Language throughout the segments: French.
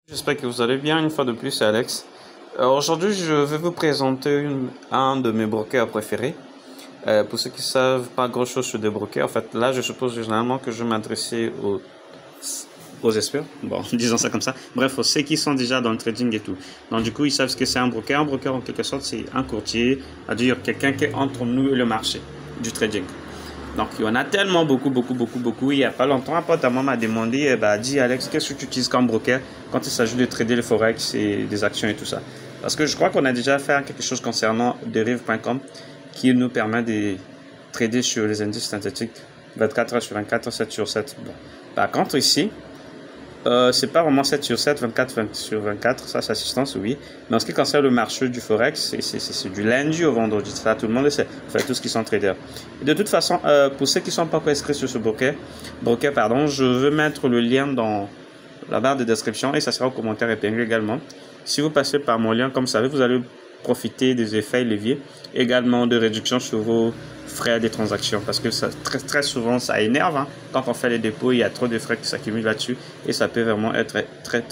J'espère que vous allez bien. Une fois de plus, c'est Alex. Aujourd'hui, je vais vous présenter un de mes brokers préférés. Pour ceux qui ne savent pas grand-chose sur des brokers, en fait, là, je suppose généralement que je vais m'adresser aux experts. Bon, disons ça comme ça. Bref, aux ceux qui sont déjà dans le trading et tout. Donc, du coup, ils savent ce que c'est un broker. Un broker, en quelque sorte, c'est un courtier, c'est-à-dire quelqu'un qui est entre nous et le marché du trading. Donc, il y en a tellement beaucoup. Il n'y a pas longtemps, un pote à moi m'a demandé, dis Alex, qu'est-ce que tu utilises comme broker quand il s'agit de trader le forex et des actions et tout ça? Parce que je crois qu'on a déjà fait quelque chose concernant derive.com qui nous permet de trader sur les indices synthétiques 24 heures sur 24, 7 sur 7. Bon. Par contre, ici, c'est pas vraiment 7 sur 7, 24 sur 24, ça c'est assistance, oui. Mais en ce qui concerne le marché du forex, c'est du lundi au vendredi, ça tout le monde le sait, enfin tous qui sont traders. Et de toute façon, pour ceux qui ne sont pas inscrits sur ce broker, je vais mettre le lien dans la barre de description et ça sera au commentaire épinglé également. Si vous passez par mon lien, comme ça, vous allez profiter des effets leviers, également de réduction sur vos frais des transactions, parce que ça, très souvent ça énerve, hein. Quand on fait les dépôts, il y a trop de frais qui s'accumulent là-dessus et ça peut vraiment être très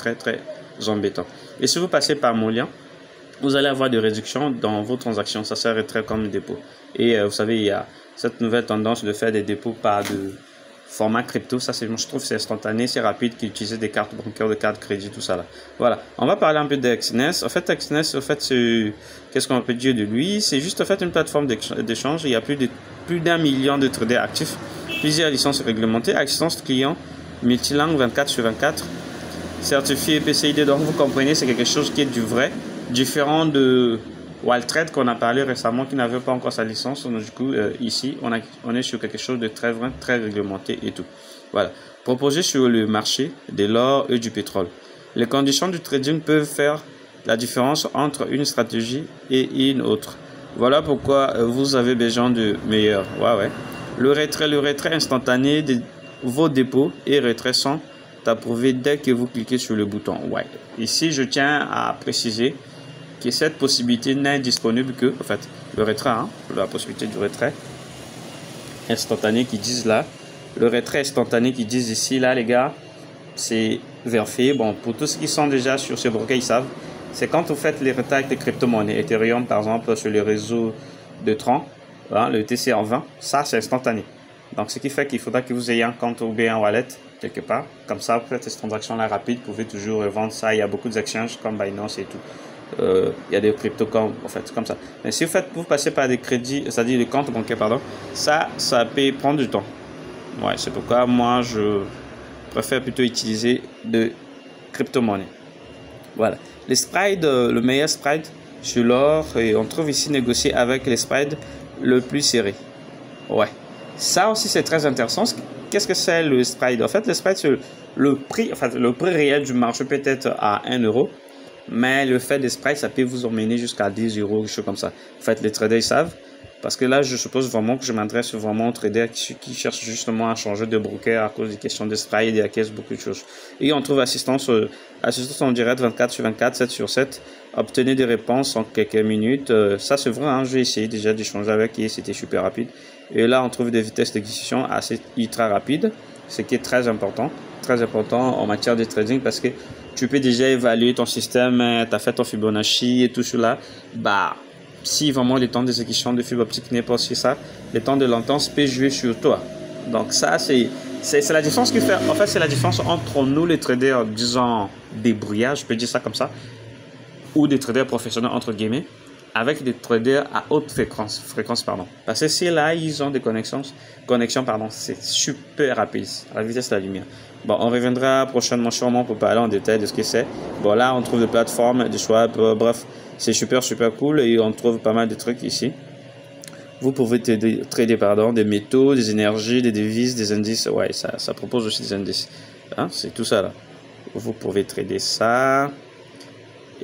embêtant. Et si vous passez par mon lien, vous allez avoir des réductions dans vos transactions, ça sert très comme dépôt. Et vous savez, il y a cette nouvelle tendance de faire des dépôts par de format crypto, ça je trouve c'est instantané, c'est rapide, qui utilise des cartes bancaires, de cartes crédit, tout ça là. Voilà, on va parler un peu d'Exness. En fait, Exness, qu'est-ce qu'on peut dire de lui? C'est juste en fait une plateforme d'échange. Il y a plus d'1 million de traders actifs, plusieurs licences réglementées, assistance client, multilangue 24 sur 24, certifié PCID. Donc vous comprenez, c'est quelque chose qui est du vrai, différent de Wildtrade qu'on a parlé récemment qui n'avait pas encore sa licence. Donc, du coup, ici, on est sur quelque chose de très vrai, très réglementé et tout. Voilà. Proposé sur le marché de l'or et du pétrole. Les conditions du trading peuvent faire la différence entre une stratégie et une autre. Voilà pourquoi vous avez besoin de meilleurs. Ouais. Le retrait instantané de vos dépôts et retraits sont approuvés dès que vous cliquez sur le bouton. Ouais. Ici, je tiens à préciser que cette possibilité n'est disponible que, en fait, le retrait, la possibilité du retrait instantané qui disent là, le retrait instantané qui disent ici, là, les gars, c'est vérifié. Bon, pour tous ceux qui sont déjà sur ce broker, ils savent, c'est quand vous faites les retraits avec les crypto-monnaies, Ethereum, par exemple, sur les réseaux de Tron, le TCR20, ça, c'est instantané. Donc, ce qui fait qu'il faudra que vous ayez un compte ou bien un wallet quelque part. Comme ça, vous faites cette transaction-là rapide, vous pouvez toujours vendre ça. Il y a beaucoup d'exchanges comme Binance et tout. Il y a des cryptos comme ça. Mais si vous passez par des crédits, c'est-à-dire des comptes bancaires, ça peut prendre du temps. Ouais, c'est pourquoi moi je préfère plutôt utiliser de crypto-monnaies. Voilà. Les spreads, le meilleur spread sur l'or, et on trouve ici négocié avec les spreads le plus serré. Ouais. Ça aussi c'est très intéressant. Qu'est-ce que c'est le spread? En fait, le spread c'est le prix réel du marché peut être à 1 euro. Mais le fait des spreads, ça peut vous emmener jusqu'à 10 euros, quelque chose comme ça. En fait, les traders, ils savent. Parce que là, je suppose vraiment que je m'adresse vraiment aux traders qui cherchent justement à changer de broker à cause des questions de spread et à cause de beaucoup de choses. Et on trouve assistance en direct 24 sur 24, 7 sur 7. Obtenez des réponses en quelques minutes. Ça, c'est vrai, hein, j'ai essayé déjà d'échanger avec et c'était super rapide. Et là, on trouve des vitesses d'exécution assez ultra rapides, ce qui est très important en matière de trading parce que tu peux déjà évaluer ton système, tu as fait ton Fibonacci et tout cela. Si vraiment le temps d'exécution de fibre optique n'est pas aussi ça, le temps de latence peut jouer sur toi. Donc ça, c'est la différence qui fait. En fait, c'est la différence entre nous, les traders, disons, débrouillards, je peux dire ça comme ça, ou des traders professionnels, entre guillemets, avec des traders à haute fréquence. Parce que si là, ils ont des connexions, c'est super rapide, à la vitesse de la lumière. Bon, on reviendra prochainement sûrement pour parler en détail de ce que c'est. Bon, là, on trouve des plateformes, des swap, bref, c'est super cool et on trouve pas mal de trucs ici. Vous pouvez trader des métaux, des énergies, des devises, des indices. Ouais, ça propose aussi des indices. Hein, c'est tout ça là. Vous pouvez trader ça,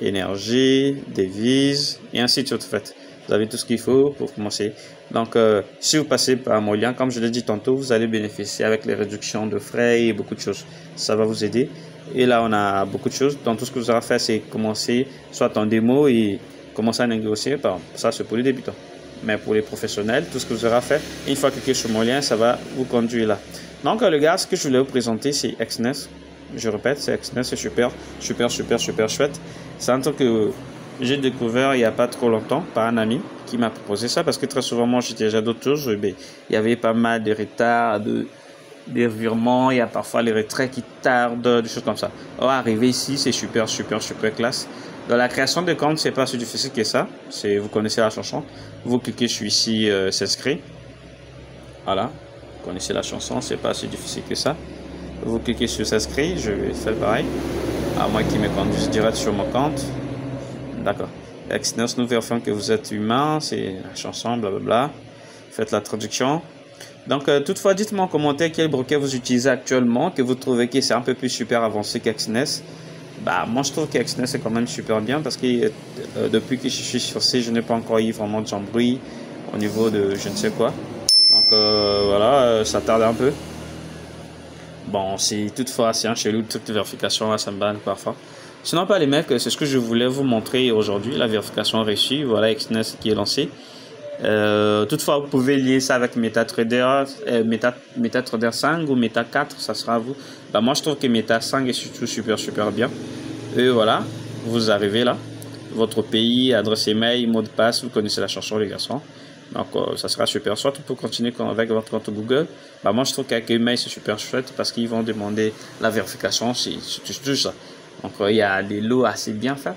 énergie, devises et ainsi de suite. En fait, vous avez tout ce qu'il faut pour commencer. Donc, si vous passez par mon lien, comme je l'ai dit tantôt, vous allez bénéficier avec les réductions de frais et beaucoup de choses. Ça va vous aider. Et là, on a beaucoup de choses. Donc, tout ce que vous aurez à faire, c'est commencer soit en démo et commencer à négocier. Ça, c'est pour les débutants. Mais pour les professionnels, tout ce que vous aurez à faire, une fois cliqué sur mon lien, ça va vous conduire là. Donc, les gars, ce que je voulais vous présenter, c'est Exness. Je répète, c'est Exness, c'est super, super, super, super chouette. C'est un truc que j'ai découvert il n'y a pas trop longtemps par un ami qui m'a proposé ça parce que très souvent, moi, j'étais déjà d'autres choses. Mais il y avait pas mal de retards, des revirements, il y a parfois les retraits qui tardent, des choses comme ça. Or, arriver ici, c'est super, super, super classe. Dans la création de compte, c'est pas si difficile que ça. Vous connaissez la chanson. Vous cliquez sur ici, s'inscrire. Voilà. Vous connaissez la chanson, c'est pas si difficile que ça. Vous cliquez sur s'inscrire, je vais faire pareil. À moi qui me conduise direct sur mon compte. D'accord. Exness nous vérifions que vous êtes humain, c'est la chanson, blablabla. Faites la traduction. Donc, toutefois, dites-moi en commentaire quel broker vous utilisez actuellement, que vous trouvez que c'est un peu plus super avancé qu'Exness. Bah, moi, je trouve qu'Exness est quand même super bien parce que depuis que je suis sur C, je n'ai pas encore eu vraiment de bruit au niveau de je ne sais quoi. Donc, voilà, ça tarde un peu. Bon, si toutefois c'est un chelou de toute vérification, là, ça me banne parfois. Sinon, pas les mecs, c'est ce que je voulais vous montrer aujourd'hui, la vérification réussie. Voilà, Exness qui est lancé. Toutefois, vous pouvez lier ça avec MetaTrader, MetaTrader 5 ou Meta 4, ça sera à vous. Bah, moi, je trouve que Meta 5 est surtout super, super bien. Et voilà, vous arrivez là. Votre pays, adresse email, mot de passe, vous connaissez la chanson, les garçons. Donc, ça sera super. Soit pour continuer avec votre compte Google. Bah, moi, je trouve qu'avec email, c'est super chouette parce qu'ils vont demander la vérification. C'est tout ça. Donc, il y a des lots assez bien faits.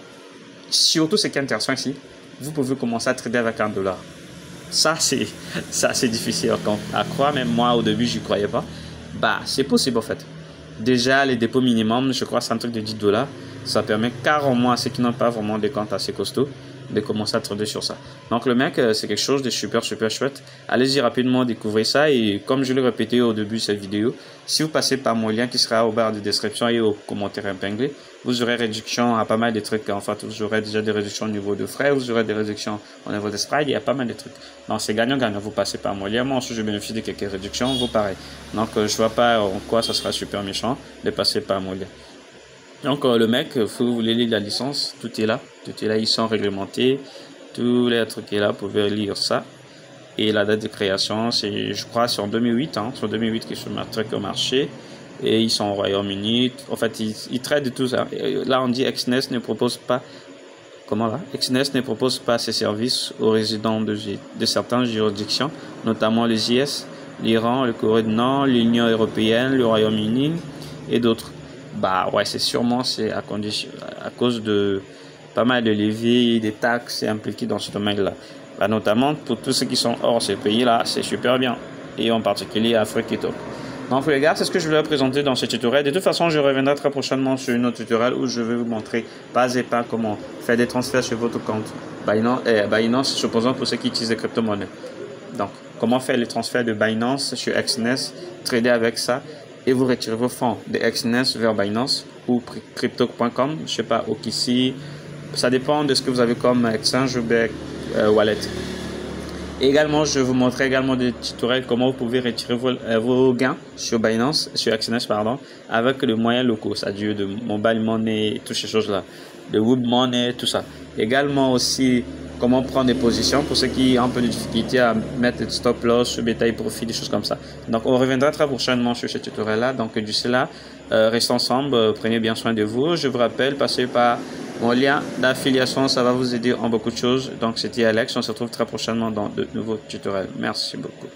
Surtout, ce qui est intéressant ici, vous pouvez commencer à trader avec $1. Ça, c'est assez difficile à croire. Même moi, au début, je n'y croyais pas. Bah, c'est possible, en fait. Déjà, les dépôts minimum, je crois, c'est un truc de $10. Ça permet carrément à ceux qui n'ont pas vraiment des comptes assez costauds de commencer à trader sur ça. Donc, le mec, c'est quelque chose de super, super chouette. Allez-y rapidement découvrir ça. Et comme je l'ai répété au début de cette vidéo, si vous passez par mon lien qui sera au barre de description et au commentaire épinglé, vous aurez réduction à pas mal de trucs. En fait, vous aurez déjà des réductions au niveau de frais, vous aurez des réductions au niveau de spread, il y a pas mal de trucs. Donc, c'est gagnant-gagnant. Vous passez par mon lien. Moi aussi, je bénéficie de quelques réductions. Vous, pareil. Donc, je vois pas en quoi ça sera super méchant de passer par mon lien. Donc, le mec, vous voulez lire la licence, tout est là. Tout est là, ils sont réglementés. Tous les trucs est là, vous pouvez lire ça. Et la date de création, c'est, je crois, c'est en 2008. Hein, c'est en 2008 qu'ils sont au marché. Et ils sont au Royaume-Uni. En fait, ils traitent de tout ça. Et là, on dit Exness ne propose pas. Comment là? Exness ne propose pas ses services aux résidents de certaines juridictions, notamment les IS, l'Iran, le Corée du Nord, l'Union européenne, le Royaume-Uni et d'autres. Bah ouais, c'est sûrement à cause de pas mal de leviers, des taxes impliquées dans ce domaine-là. Bah, notamment pour tous ceux qui sont hors ces pays-là, c'est super bien. Et en particulier Afrique et tout. Donc les gars, c'est ce que je voulais présenter dans ce tutoriel. De toute façon, je reviendrai très prochainement sur une autre tutoriel où je vais vous montrer pas et pas comment faire des transferts sur votre compte Binance, supposons pour ceux qui utilisent des crypto-monnaies. Donc, comment faire les transferts de Binance sur Exness, trader avec ça et vous retirez vos fonds de Exness vers Binance ou crypto.com, je sais pas, OKC. Ça dépend de ce que vous avez comme exchange ou wallet. Et également, je vous montrerai également des tutoriels comment vous pouvez retirer vos gains sur Binance, sur Exness, pardon, avec les moyens locaux, c'est-à-dire de mobile money, toutes ces choses-là, de web money, tout ça. Également aussi, comment prendre des positions pour ceux qui ont un peu de difficulté à mettre le stop loss, le bétail profit, des choses comme ça. Donc, on reviendra très prochainement sur ce tutoriel-là. Donc, d'ici là, restez ensemble, prenez bien soin de vous. Je vous rappelle, passez par mon lien d'affiliation, ça va vous aider en beaucoup de choses. Donc, c'était Alex. On se retrouve très prochainement dans de nouveaux tutoriels. Merci beaucoup.